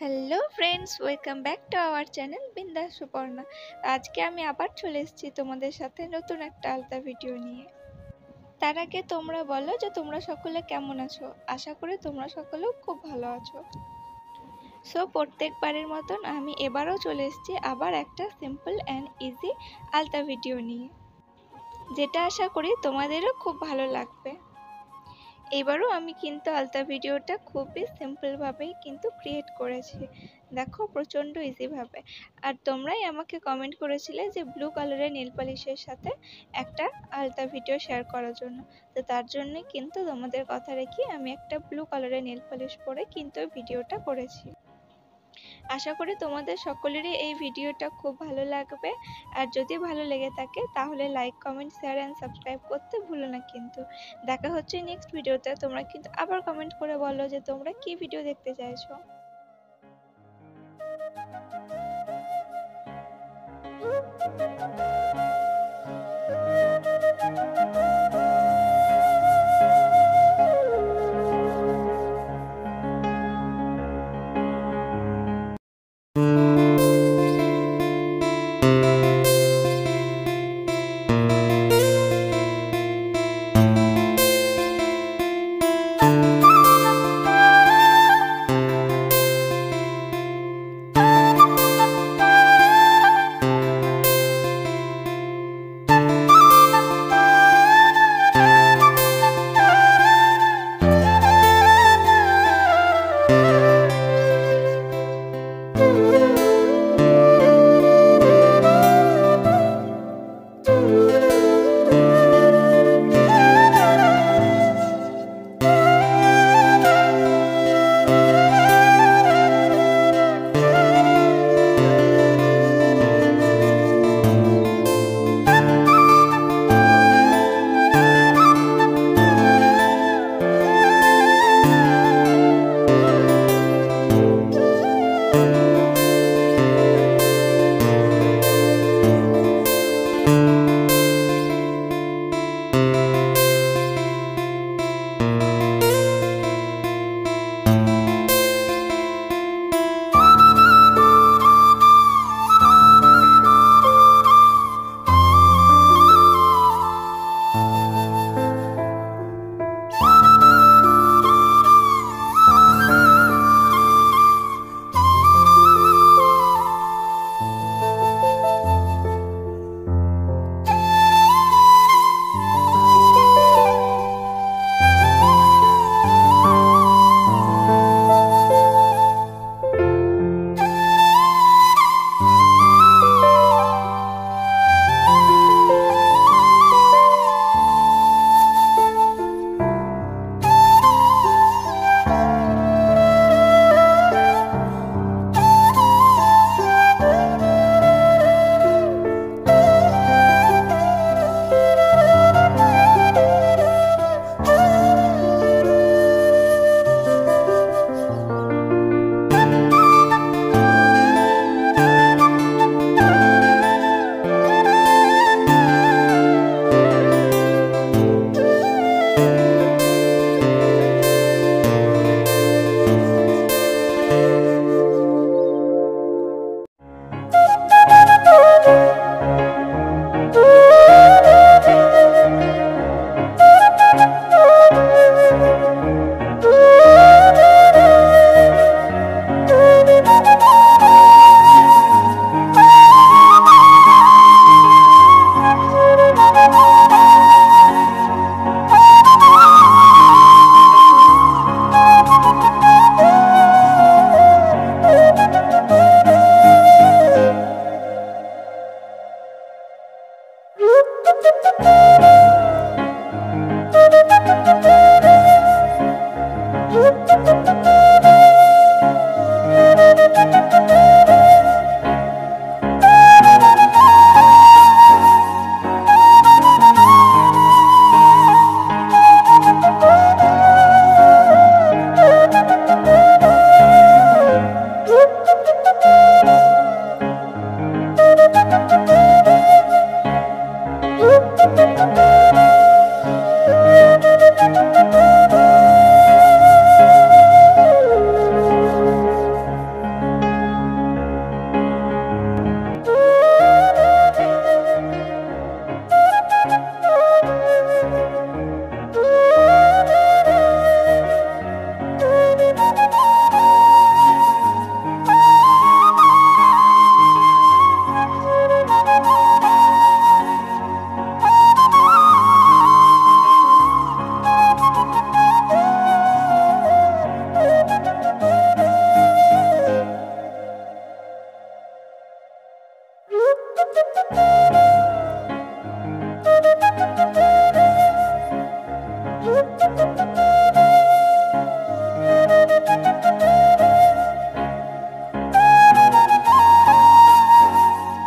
Hello friends, welcome back to our channel বিন্দাস সুপর্ণা। আজকে আমি আবার চলে এসেছি তোমাদের সাথে নতুন একটা আলতা ভিডিও নিয়ে। তার আগে তোমরা বলো যে তোমরা সকলে কেমন আছো। আশা করি তোমরা সকলেও খুব ভালো আছো। সো প্রত্যেকবারের মতন আমি এবারও চলে এসেছি আবার একটা সিম্পল অ্যান্ড ইজি আলতা ভিডিও নিয়ে, যেটা আশা করি তোমাদেরও খুব ভালো লাগবে। এবারও আমি কিন্তু আলতা ভিডিওটা খুবই সিম্পলভাবেই কিন্তু ক্রিয়েট করেছি। দেখো, প্রচণ্ড ইজিভাবে। আর তোমরাই আমাকে কমেন্ট করেছিলে যে ব্লু কালারের নেল পলিশের সাথে একটা আলতা ভিডিও শেয়ার করার জন্য। তো তার জন্যই কিন্তু তোমাদের কথা রেখে আমি একটা ব্লু কালারের নেল পলিশ পরে কিন্তু ভিডিওটা করেছি। আশা করি তোমাদের সকলেরই এই ভিডিওটা খুব ভালো লাগবে। আর যদি ভালো লেগে থাকে তাহলে like, comment, share and subscribe করতে ভুলো না কিন্তু। দেখা হচ্ছে নেক্সট ভিডিওতে। তোমরা কিন্তু আবার কমেন্ট করে বলো যে তোমরা কি ভিডিও দেখতে চাইছো।